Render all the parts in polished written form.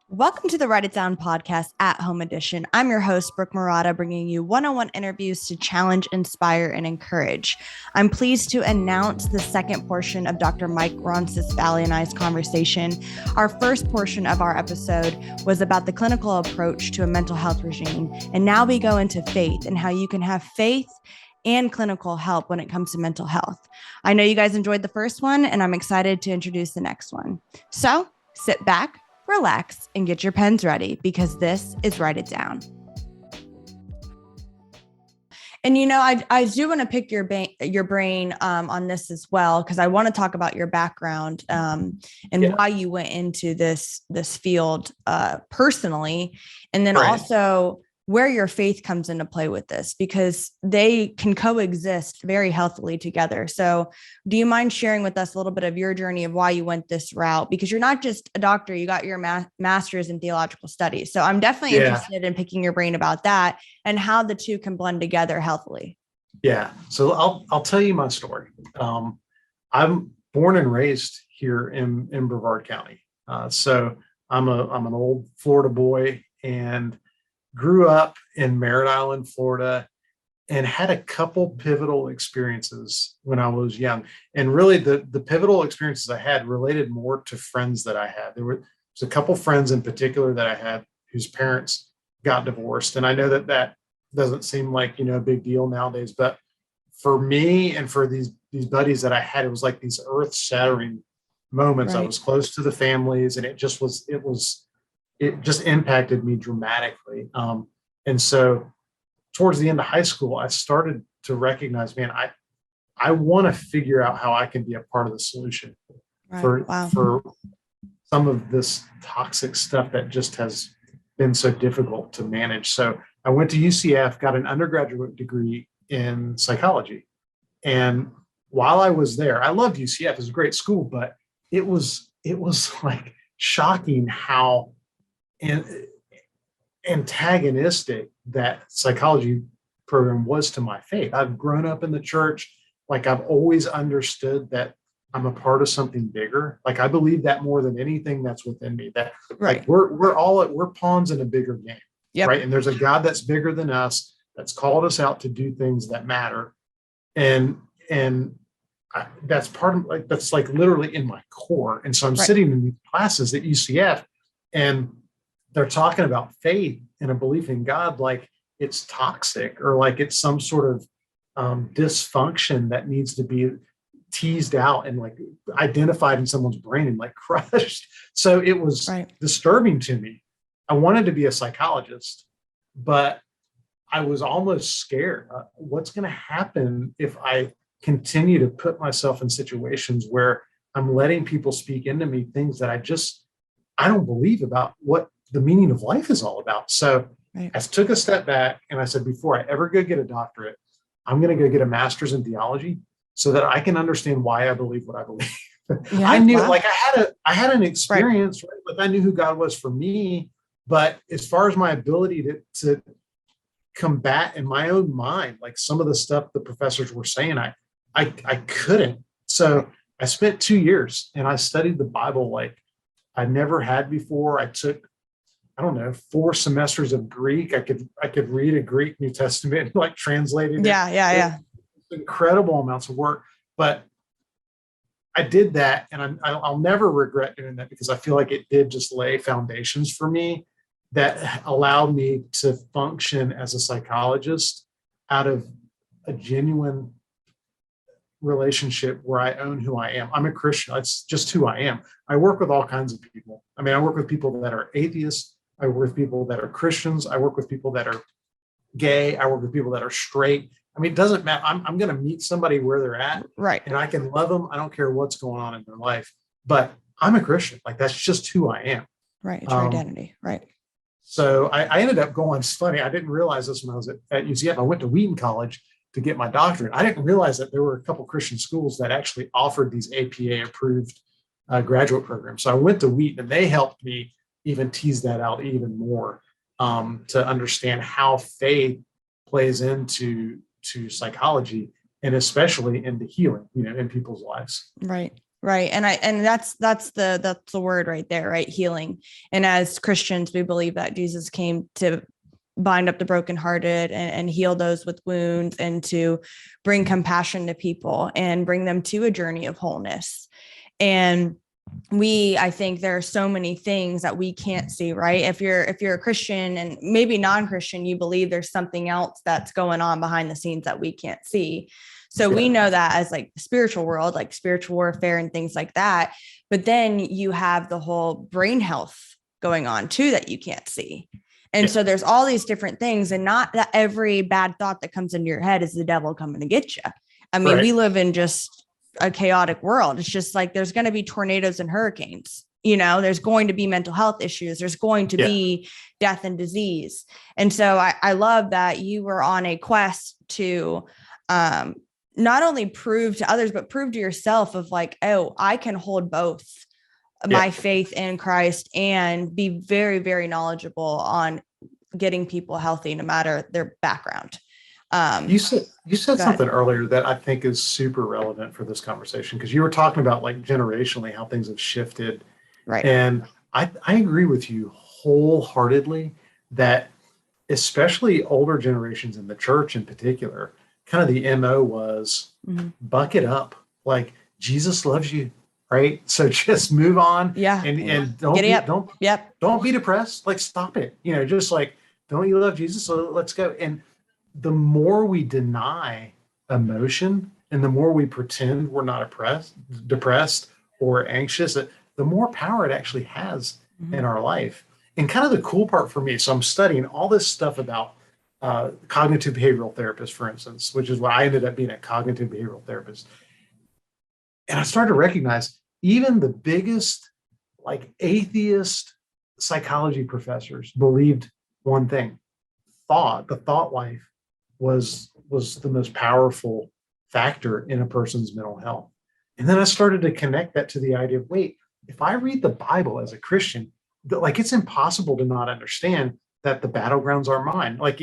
Welcome to the Write It Down podcast at Home Edition. I'm your host, Brooke Murata, bringing you one-on-one interviews to challenge, inspire, and encourage. I'm pleased to announce the second portion of Dr. Mike Ronsisvalle and I's conversation. Our first portion of our episode was about the clinical approach to a mental health regime, and now we go into faith and how you can have faith and clinical help when it comes to mental health. I know you guys enjoyed the first one, and I'm excited to introduce the next one. So sit back, relax, and get your pens ready because this is Write It Down. And, I do want to pick your brain on this as well, because I want to talk about your background and why you went into this field personally, and then also where your faith comes into play with this, because they can coexist very healthily together. So do you mind sharing with us a little bit of your journey of why you went this route? Because you're not just a doctor, you got your master's in theological studies. So I'm definitely interested in picking your brain about that and how the two can blend together healthily. Yeah. So I'll tell you my story. I'm born and raised here in Brevard County. So I'm an old Florida boy and grew up in Merritt Island, Florida, and had a couple pivotal experiences when I was young. And really the pivotal experiences I had related more to friends that I had. There was a couple friends in particular that I had whose parents got divorced. And I know that doesn't seem like, a big deal nowadays, but for me and for these buddies that I had, it was like these earth shattering moments. Right. I was close to the families, and it just impacted me dramatically. And so towards the end of high school, I started to recognize, man, I want to figure out how I can be a part of the solution for some of this toxic stuff that just has been so difficult to manage. So I went to UCF, got an undergraduate degree in psychology. And while I was there, I loved UCF. It was a great school, but it was like shocking how antagonistic that psychology program was to my faith. I've grown up in the church. Like, I've always understood that I'm a part of something bigger. Like, I believe that more than anything that's within me, that like we're pawns in a bigger game. Yep. Right. And there's a God that's bigger than us, that's called us out to do things that matter. And that's part of that's literally in my core. And so I'm sitting in these classes at UCF, and they're talking about faith and a belief in God like it's toxic, or like it's some sort of dysfunction that needs to be teased out and like identified in someone's brain and like crushed. So it was disturbing to me. I wanted to be a psychologist, but I was almost scared. What's going to happen if I continue to put myself in situations where I'm letting people speak into me things that I don't believe about what the meaning of life is all about. So I took a step back and I said, before I ever go get a doctorate, I'm going to go get a master's in theology so that I can understand why I believe what I believe. Yeah, I knew I had an experience, like I knew who God was for me, but as far as my ability to combat in my own mind, like some of the stuff the professors were saying, I couldn't. So I spent 2 years and I studied the Bible like I never had before. I took, 4 semesters of Greek. I could read a Greek New Testament and like translate it. Yeah. Incredible amounts of work, but I did that, and I'll never regret doing that, because I feel like it did just lay foundations for me that allowed me to function as a psychologist out of a genuine relationship where I own who I am. I'm a Christian. That's just who I am. I work with all kinds of people. I mean, I work with people that are atheists. I work with people that are Christians. I work with people that are gay. I work with people that are straight. I mean, it doesn't matter. I'm going to meet somebody where they're at. Right. And I can love them. I don't care what's going on in their life, but I'm a Christian. Like, that's just who I am. Right. It's your identity. Right. So I ended up going, it's funny, I didn't realize this when I was at UCF. I went to Wheaton College to get my doctorate. I didn't realize that there were a couple of Christian schools that actually offered these APA approved graduate programs. So I went to Wheaton, and they helped me even tease that out even more, to understand how faith plays into psychology, and especially into healing, in people's lives. Right. Right. And that's the word right there, right? Healing. And as Christians, we believe that Jesus came to bind up the brokenhearted and heal those with wounds, and to bring compassion to people and bring them to a journey of wholeness. And I think there are so many things that we can't see, right? If you're a Christian and maybe non-Christian, you believe there's something else that's going on behind the scenes that we can't see. So we know that as like the spiritual world, like spiritual warfare and things like that. But then you have the whole brain health going on too that you can't see. And so there's all these different things, and not that every bad thought that comes into your head is the devil coming to get you. I mean, we live in just a chaotic world. It's just like there's going to be tornadoes and hurricanes. There's going to be mental health issues. There's going to be death and disease. And so I love that you were on a quest to not only prove to others, but prove to yourself of like, oh, I can hold both my faith in Christ and be very, very knowledgeable on getting people healthy, no matter their background. You said something earlier that I think is super relevant for this conversation, because you were talking about like generationally how things have shifted. Right. And I agree with you wholeheartedly that especially older generations in the church in particular, kind of the MO was buck it up. Like Jesus loves you, right? So just move on. Yeah. And don't be depressed. Like stop it. Just like, don't you love Jesus? So let's go. And the more we deny emotion and the more we pretend we're not depressed or anxious, the more power it actually has in our life. And kind of the cool part for me, so I'm studying all this stuff about cognitive behavioral therapists, for instance, which is why I ended up being a cognitive behavioral therapist. And I started to recognize even the biggest like atheist psychology professors believed one thing: the thought life was the most powerful factor in a person's mental health. And then I started to connect that to the idea of, wait, if I read the Bible as a Christian, like it's impossible to not understand that the battlegrounds are mine. Like,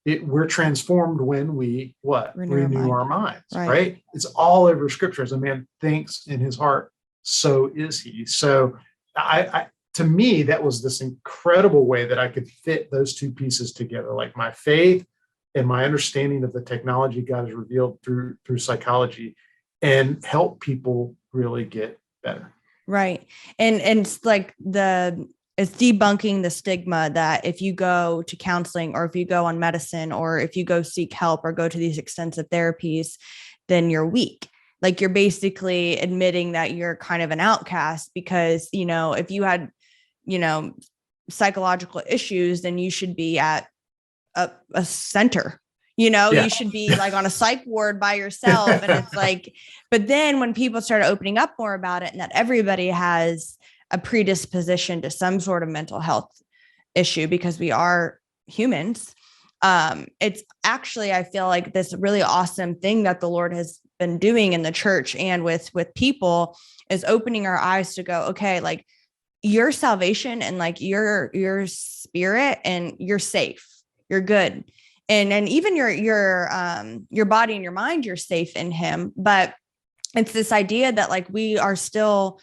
we're transformed when we renew our minds, right? It's all over scripture. As a man thinks in his heart, so is he. So to me, that was this incredible way that I could fit those two pieces together, like my faith and my understanding of the technology God has revealed through psychology, and help people really get better. Right. And it's like it's debunking the stigma that if you go to counseling, or if you go on medicine, or if you go seek help or go to these extensive therapies, then you're weak. Like you're basically admitting that you're kind of an outcast, because, if you had, psychological issues, then you should be at a center, you should be like on a psych ward by yourself. And it's like, but then when people started opening up more about it, and that everybody has a predisposition to some sort of mental health issue because we are humans, it's actually, I feel like this really awesome thing that the Lord has been doing in the church and with people is opening our eyes to go, okay, like your salvation and like your spirit, and you're safe, you're good. And even your body and your mind, you're safe in him. But it's this idea that like we are still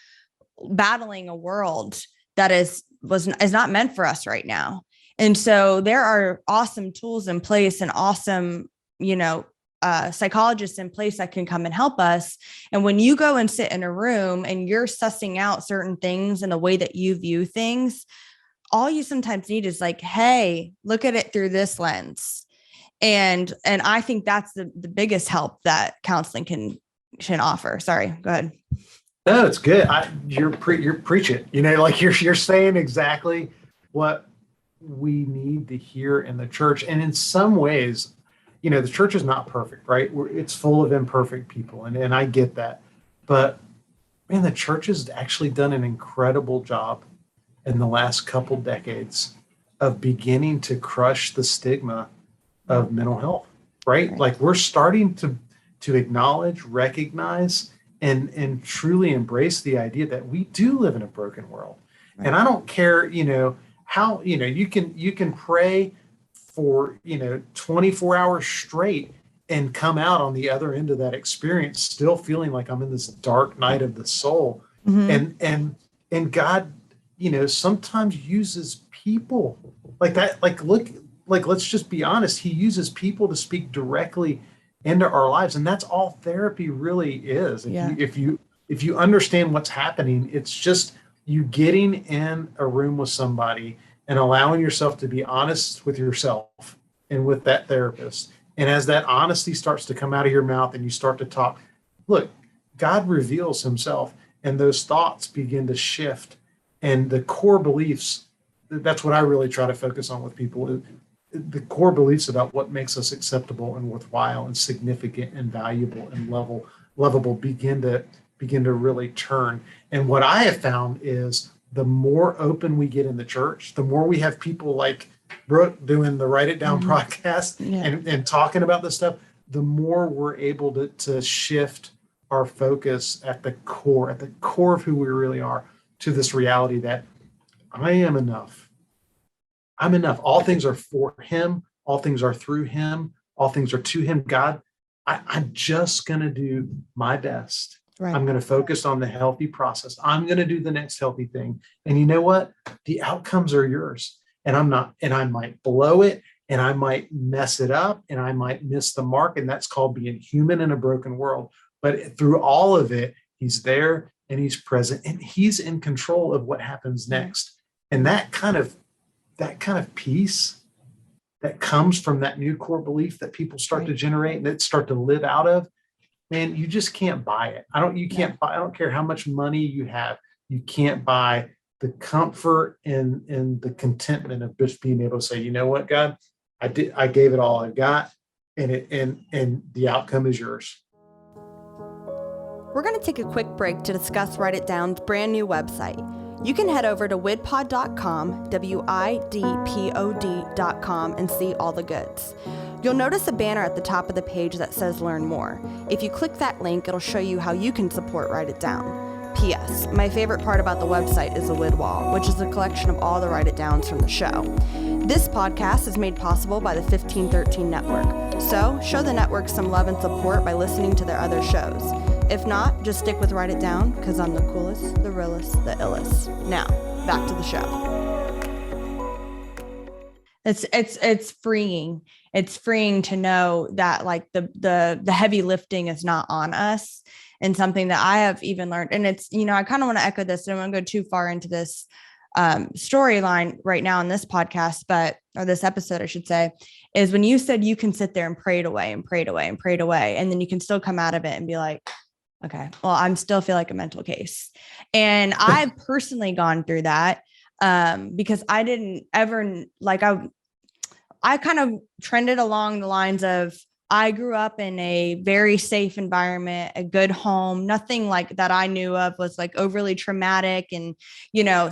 battling a world that is not meant for us right now. And so there are awesome tools in place and awesome, psychologists in place that can come and help us. And when you go and sit in a room and you're sussing out certain things and the way that you view things, all you sometimes need is like, hey, look at it through this lens. And I think that's the biggest help that counseling can offer. Sorry, go ahead. No, it's good. You're preaching, like you're saying exactly what we need to hear in the church. And in some ways, the church is not perfect, right? It's full of imperfect people. And I get that. But man, the church has actually done an incredible job in the last couple decades of beginning to crush the stigma of mental health, right? Like we're starting to acknowledge, recognize, and truly embrace the idea that we do live in a broken world. Right. And I don't care, how, you can pray for, 24 hours straight and come out on the other end of that experience still feeling like I'm in this dark night of the soul. Mm-hmm. And God, sometimes uses people like that. Like let's just be honest, he uses people to speak directly into our lives. And that's all therapy really is. Yeah. If you understand what's happening, it's just you getting in a room with somebody and allowing yourself to be honest with yourself and with that therapist. And as that honesty starts to come out of your mouth and you start to talk, look, God reveals himself and those thoughts begin to shift. And the core beliefs, that's what I really try to focus on with people. The core beliefs about what makes us acceptable and worthwhile and significant and valuable and lovable begin to really turn. And what I have found is the more open we get in the church, the more we have people like Brooke doing the Write It Down podcast and talking about this stuff, the more we're able to shift our focus at the core of who we really are, to this reality that I am enough. I'm enough. All things are for him. All things are through him. All things are to him. God, I'm just going to do my best. Right. I'm going to focus on the healthy process. I'm going to do the next healthy thing. And you know what? The outcomes are yours. And I might blow it, and I might mess it up, and I might miss the mark. And that's called being human in a broken world. But through all of it, he's there and he's present and he's in control of what happens next. And that kind of peace that comes from that new core belief that people start to generate and that start to live out of, man, you just can't buy it. I don't care how much money you have. You can't buy the comfort and the contentment of just being able to say, you know what, God, I gave it all I got, and the outcome is yours. We're going to take a quick break to discuss Write It Down's brand new website. You can head over to widpod.com, widpod.com, and see all the goods. You'll notice a banner at the top of the page that says Learn More. If you click that link, it'll show you how you can support Write It Down. P.S. My favorite part about the website is the Wid Wall, which is a collection of all the Write It Downs from the show. This podcast is made possible by the 1513 Network, so show the network some love and support by listening to their other shows. If not, just stick with Write It Down, because I'm the coolest, the realest, the illest. Now, back to the show. It's freeing. It's freeing to know that like the heavy lifting is not on us, and something that I have even learned. And it's, I kind of want to echo this. I don't want to go too far into this storyline right now in this podcast, or this episode, I should say, is when you said you can sit there and pray it away and pray it away and pray it away, and then you can still come out of it and be like, okay, well, I'm still feel like a mental case. And I've personally gone through that because I didn't ever I kind of trended along the lines of, I grew up in a very safe environment, a good home, nothing like that I knew of was like overly traumatic. And,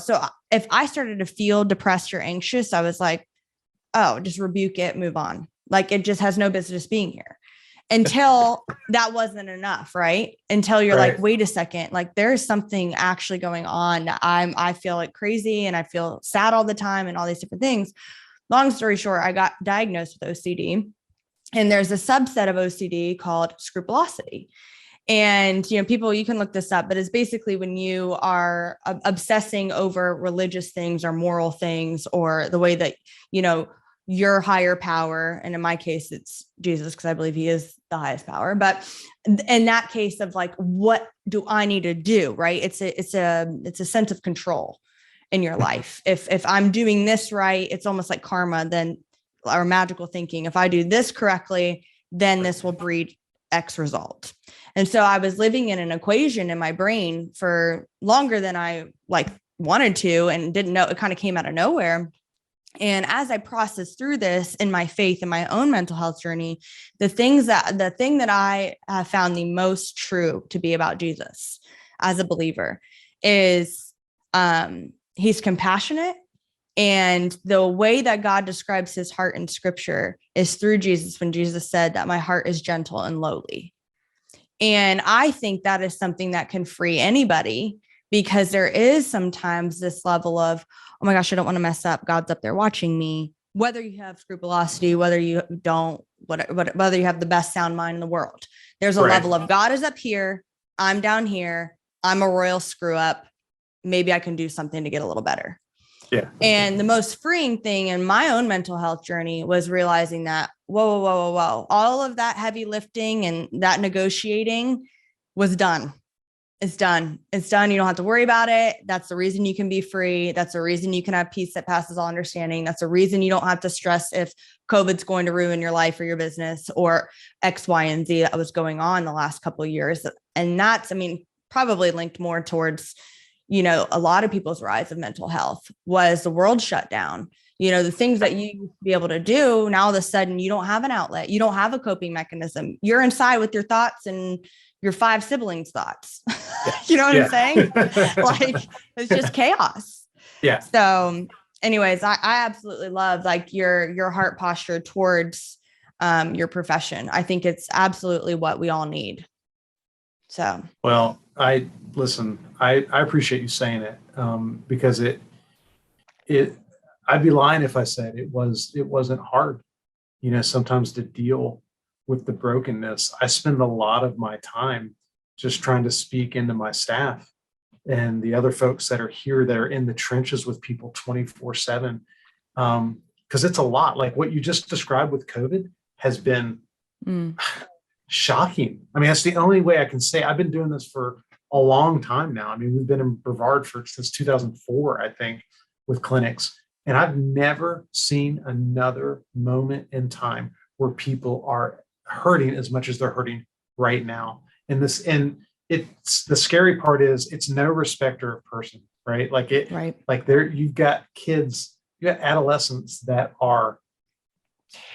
so if I started to feel depressed or anxious, I was like, oh, just rebuke it, move on. Like it just has no business being here. Until that wasn't enough, right? Until you're like, wait a second, like there's something actually going on. I feel like crazy and I feel sad all the time and all these different things. Long story short, I got diagnosed with OCD, and there's a subset of OCD called scrupulosity. And, people, you can look this up, but it's basically when you are obsessing over religious things or moral things, or the way that, your higher power. And in my case, it's Jesus, because I believe he is the highest power. But in that case of like, what do I need to do? Right. It's a sense of control in your life. If I'm doing this right, it's almost like karma, then, or magical thinking. If I do this correctly, then this will breed X result. And so I was living in an equation in my brain for longer than I wanted to, and didn't know. It kind of came out of nowhere. And as I processed through this in my faith and my own mental health journey, the thing that I have found the most true to be about Jesus as a believer is he's compassionate. And the way that God describes his heart in scripture is through Jesus, when Jesus said that my heart is gentle and lowly. And I think that is something that can free anybody, because there is sometimes this level of, oh my gosh, I don't want to mess up. God's up there watching me, whether you have scrupulosity, whether you don't, whether you have the best sound mind in the world. There's a level of God is up here. I'm down here. I'm a royal screw up. Maybe I can do something to get a little better. Yeah. And the most freeing thing in my own mental health journey was realizing that, whoa. All of that heavy lifting and that negotiating was done. It's done. It's done. You don't have to worry about it. That's the reason you can be free. That's the reason you can have peace that passes all understanding. That's the reason you don't have to stress if COVID's going to ruin your life or your business or X, Y, and Z that was going on the last couple of years. And that's, I mean, probably linked more towards, you know, a lot of people's rise of mental health was the world shut down. You know, the things that you used to be able to do, now all of a sudden you don't have an outlet. You don't have a coping mechanism. You're inside with your thoughts and your 5 siblings' thoughts. You know what I'm saying? Like, it's just chaos. Yeah. So anyways, I absolutely love like your heart posture towards your profession. I think it's absolutely what we all need. So, well, I appreciate you saying it, because I'd be lying if I said it wasn't hard, you know, sometimes to deal with the brokenness. I spend a lot of my time just trying to speak into my staff and the other folks that are here that are in the trenches with people 24/7. Because it's a lot. Like what you just described with COVID has been shocking. I mean, that's the only way I can say. I've been doing this for a long time now. I mean, we've been in Brevard since 2004, I think, with clinics. And I've never seen another moment in time where people are hurting as much as they're hurting right now. And it's the scary part is it's no respecter of person, right? Like you've got kids, you got adolescents that are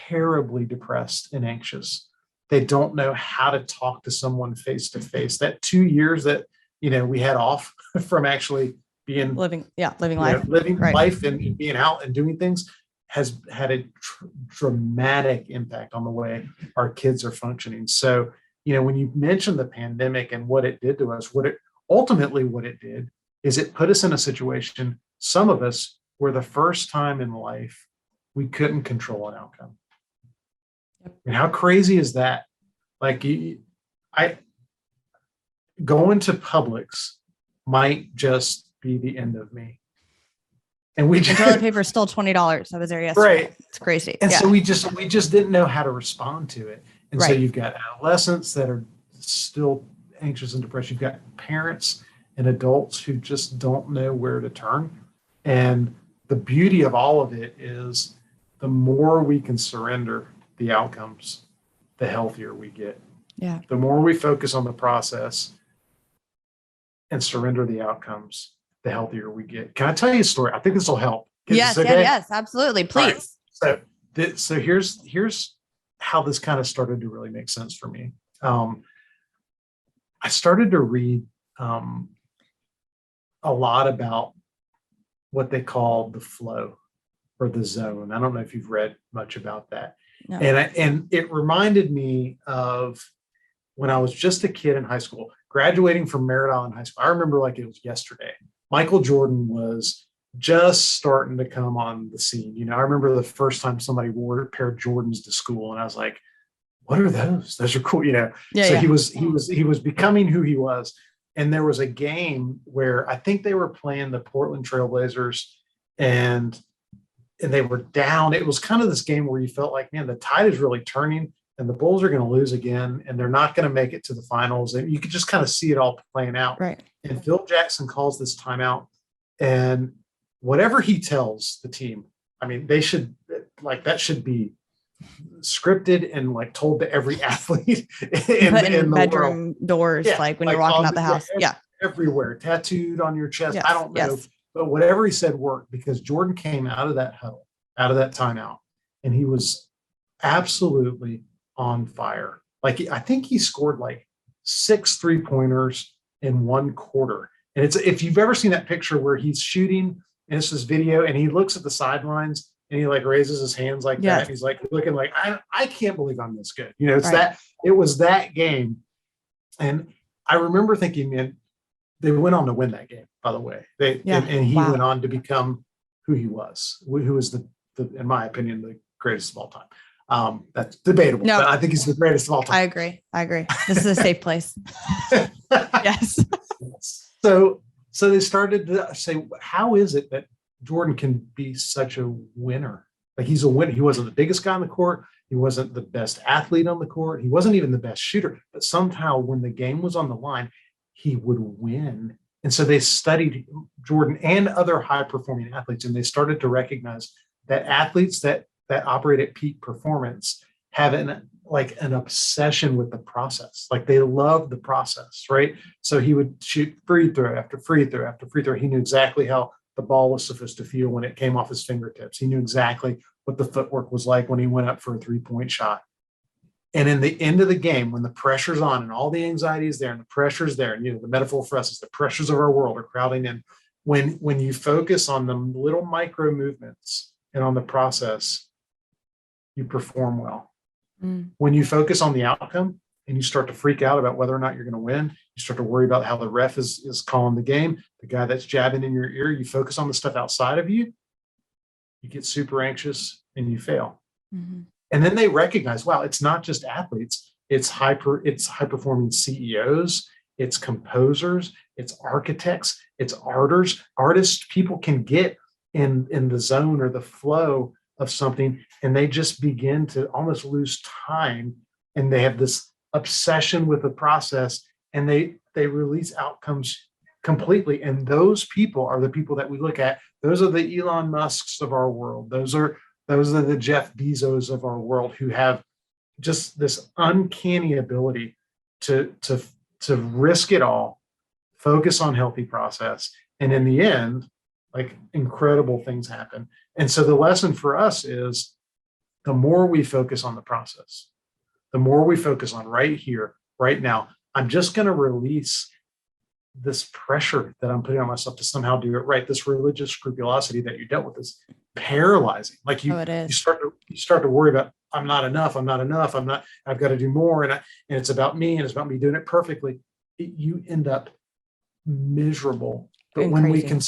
terribly depressed and anxious. They don't know how to talk to someone face to face. That 2 years that, you know, we had off from actually being living life and being out and doing things has had a dramatic impact on the way our kids are functioning. So, you know, when you mention the pandemic and what it did to us, what it did is it put us in a situation, some of us, where the first time in life we couldn't control an outcome. And how crazy is that? Like going to Publix might just be the end of me. And toilet paper is still $20. I was there yesterday. Right. It's crazy. And so we just didn't know how to respond to it. And so you've got adolescents that are still anxious and depressed. You've got parents and adults who just don't know where to turn. And the beauty of all of it is the more we can surrender the outcomes, the healthier we get. Yeah. The more we focus on the process and surrender the outcomes, the healthier we get. Can I tell you a story? I think this will help. Yes, yes, absolutely. Please. Right. So here's how this kind of started to really make sense for me. I started to read a lot about what they call the flow or the zone. I don't know if you've read much about that. No. And it reminded me of when I was just a kid in high school, graduating from Merritt Island High School. I remember like it was yesterday. Michael Jordan was just starting to come on the scene. You know, I remember the first time somebody wore a pair of Jordans to school, and I was like, "What are those? Those are cool." You know. Yeah, so yeah. He was becoming who he was. And there was a game where I think they were playing the Portland Trailblazers, and they were down. It was kind of this game where you felt like, man, the tide is really turning, and the Bulls are going to lose again, and they're not going to make it to the finals. And you could just kind of see it all playing out. Right. And Phil Jackson calls this timeout, and whatever he tells the team, I mean, they should that should be scripted and like told to every athlete in the bedroom world. Doors, yeah, like when you're walking out the house. Yeah. Everywhere, tattooed on your chest. Yes, I don't know. Yes. But whatever he said worked, because Jordan came out of that huddle, out of that timeout, and he was absolutely on fire. Like, I think he scored like 6 3-pointers in one quarter. And it's, if you've ever seen that picture where he's shooting and it's this video and he looks at the sidelines and he like raises his hands like that. And he's like looking like, I can't believe I'm this good. You know, it's right. It was that game. And I remember thinking, man, they went on to win that game, by the way. And he went on to become who he was, who was the in my opinion, the greatest of all time. That's debatable, No, but I think he's the greatest of all time. I agree. This is a safe place. Yes. So they started to say, how is it that Jordan can be such a winner? Like, he's a winner. He wasn't the biggest guy on the court. He wasn't the best athlete on the court. He wasn't even the best shooter, but somehow when the game was on the line, he would win. And so they studied Jordan and other high performing athletes, and they started to recognize that athletes that operate at peak performance have an obsession with the process. Like, they love the process, right? So he would shoot free throw after free throw after free throw. He knew exactly how the ball was supposed to feel when it came off his fingertips. He knew exactly what the footwork was like when he went up for a 3-point shot. And in the end of the game, when the pressure's on and all the anxiety is there and the pressure's there, and the metaphor for us is the pressures of our world are crowding in. When you focus on the little micro movements and on the process, you perform well. When you focus on the outcome and you start to freak out about whether or not you're going to win, you start to worry about how the ref is calling the game, the guy that's jabbing in your ear, you focus on the stuff outside of you, you get super anxious and you fail. Mm-hmm. And then they recognize, wow, it's not just athletes, it's high performing CEOs, it's composers, it's architects, it's artists. People can get in the zone or the flow of something, and they just begin to almost lose time, and they have this obsession with the process, and they release outcomes completely. And those people are the people that we look at. Those are the Elon Musks of our world. Those are the Jeff Bezos of our world, who have just this uncanny ability to risk it all, focus on healthy process, and in the end, like, incredible things happen. And so the lesson for us is, the more we focus on the process, the more we focus on right here, right now, I'm just going to release this pressure that I'm putting on myself to somehow do it right. This religious scrupulosity that you dealt with is paralyzing. Like, you start to worry about, I'm not enough. I've got to do more. And it's about me, and it's about me doing it perfectly. You end up miserable. But when crazy. We can,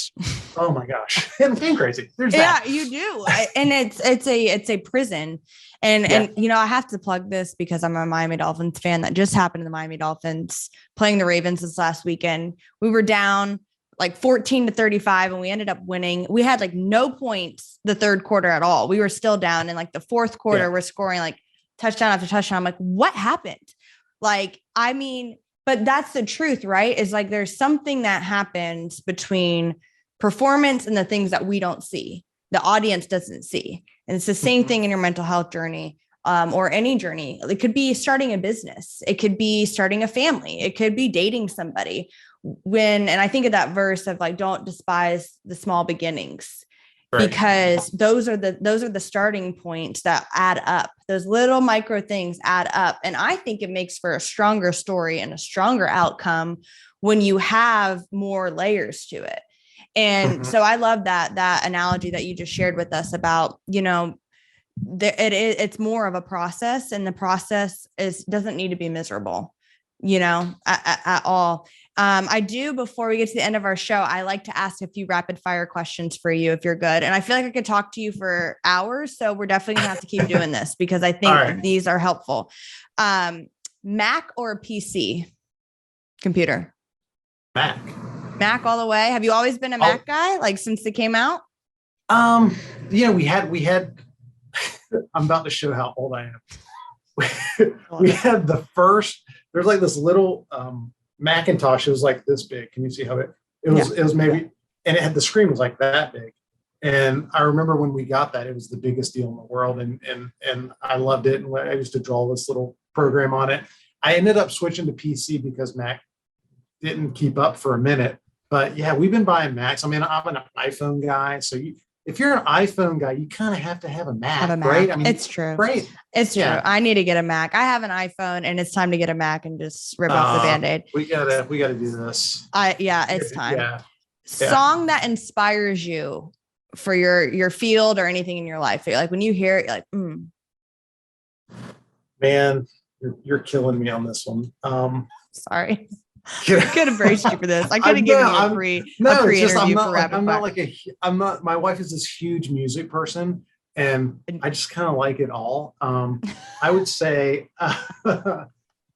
oh my gosh, and crazy. There's that. Yeah, you do. And it's a prison. And I have to plug this because I'm a Miami Dolphins fan. That just happened to the Miami Dolphins playing the Ravens this last weekend. We were down like 14-35, and we ended up winning. We had like no points the third quarter at all. We were still down. In like the fourth quarter, we're scoring like touchdown after touchdown. I'm like, what happened? Like, I mean, but that's the truth, right? Is like, there's something that happens between performance and the things that we don't see, the audience doesn't see. And it's the same thing in your mental health journey, or any journey. It could be starting a business. It could be starting a family. It could be dating somebody. And I think of that verse of like, don't despise the small beginnings. Right. Because those are the starting points that add up. Those little micro things add up. And I think it makes for a stronger story and a stronger outcome when you have more layers to it. And so I love that analogy that you just shared with us about, it's more of a process, and the process doesn't need to be miserable, at all. I do, before we get to the end of our show, I like to ask a few rapid fire questions for you, if you're good. And I feel like I could talk to you for hours. So we're definitely gonna have to keep doing this because I think these are helpful. Mac or PC computer? Mac all the way. Have you always been a Mac guy, like since they came out? We had, I'm about to show how old I am. We had the first, there's like this little, Macintosh. It was like this big. Can you see how it was maybe, and it had, the screen was like that big. And I remember when we got that, it was the biggest deal in the world. And I loved it. And I used to draw this little program on it. I ended up switching to PC because Mac didn't keep up for a minute. But yeah, we've been buying Macs. I mean, I'm an iPhone guy. So if you're an iPhone guy, you kind of have to have a Mac, right? I mean, it's true. Right. It's true. I need to get a Mac. I have an iPhone, and it's time to get a Mac and just rip off the Band-Aid. We gotta do this. It's time. Yeah. Song that inspires you for your field or anything in your life. Like when you hear it, you're like, Man, you're killing me on this one. Sorry. I could have braced you for this. I could have given you a pre interview for rapid fire. My wife is this huge music person, And I just kind of like it all. I would say,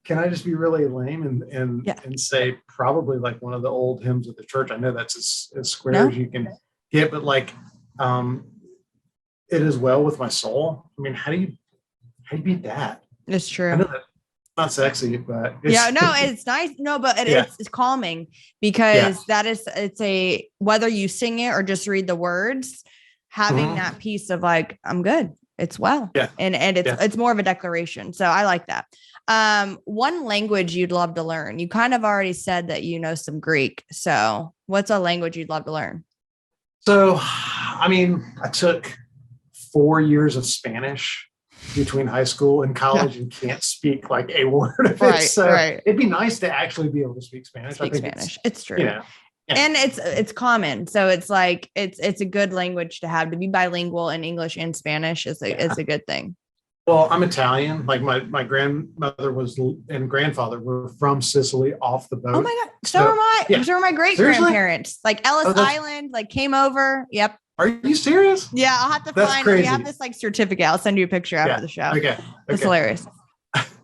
can I just be really lame and say probably like one of the old hymns of the church? I know that's as square as you can get, but like, it is well with my soul. I mean, how do you beat that? It's true. I know that's not sexy, but it's nice. No, but it's calming because it's whether you sing it or just read the words, having that piece of like, I'm good. It's well. Yeah. And it's more of a declaration. So I like that. One language you'd love to learn. You kind of already said that you know some Greek. So what's a language you'd love to learn? So, I mean, I took 4 years of Spanish between high school and college and can't speak like a word of it. So it'd be nice to actually be able to speak Spanish. I think Spanish. It's true. Yeah. And it's common. So it's like, it's a good language to have. To be bilingual in English and Spanish is a good thing. Well, I'm Italian. Like my grandmother and grandfather were from Sicily off the boat. Oh my God. So are my, so are my great grandparents. Like Ellis Island, like came over. Yep. Are you serious? Yeah, I'll have to find. Crazy. We have this like certificate. I'll send you a picture after the show. Okay. It's hilarious.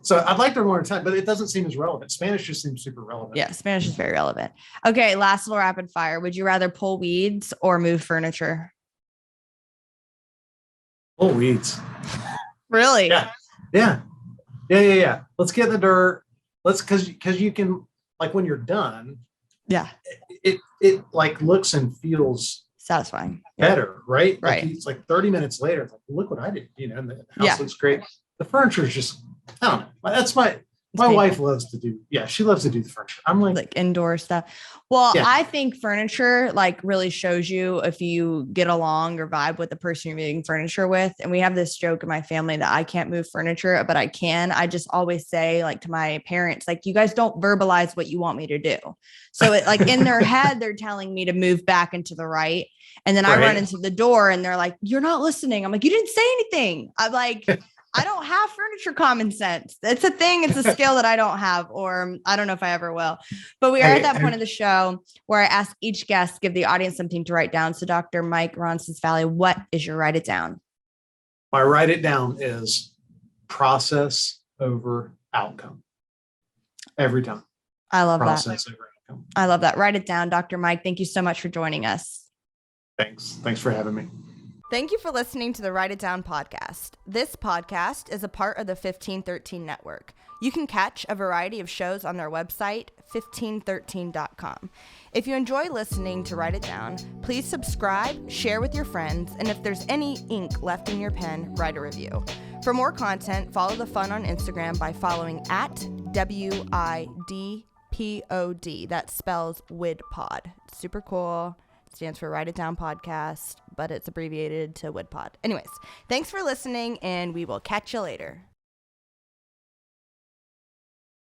So I'd like to learn Italian, but it doesn't seem as relevant. Spanish just seems super relevant. Yeah, Spanish is very relevant. Okay, last little rapid fire. Would you rather pull weeds or move furniture? Pull weeds. Really? Yeah. Let's get in the dirt. Because you can, like, when you're done. Yeah. It like looks and feels satisfying. Better, right? Right. It's like 30 minutes later. It's like, look what I did. And the house looks great. The furniture is just, I don't know. That's my wife loves to do. Yeah, she loves to do the furniture. I'm like indoor stuff. Well, I think furniture like really shows you if you get along or vibe with the person you're moving furniture with. And we have this joke in my family that I can't move furniture, but I can. I just always say like to my parents, like, you guys don't verbalize what you want me to do. So it like in their head, they're telling me to move back into the right. And then I run into the door and they're like, you're not listening. I'm like, you didn't say anything. I'm like, I don't have furniture common sense. It's a thing. It's a skill that I don't have, or I don't know if I ever will. But we are at that point of the show where I ask each guest, give the audience something to write down. So Dr. Mike Ronsisvalle, what is your write it down? My write it down is process over outcome. Every time. I love process that. Over outcome. I love that. Write it down. Dr. Mike, thank you so much for joining us. Thanks. Thanks for having me. Thank you for listening to the Write It Down podcast. This podcast is a part of the 1513 network. You can catch a variety of shows on their website, 1513.com. If you enjoy listening to Write It Down, please subscribe, share with your friends, and if there's any ink left in your pen, write a review. For more content, follow the fun on Instagram by following at WIDPOD. That spells WIDPod. It's super cool. Stands for Write It Down Podcast, but it's abbreviated to WIDPod. Anyways, thanks for listening, and we will catch you later.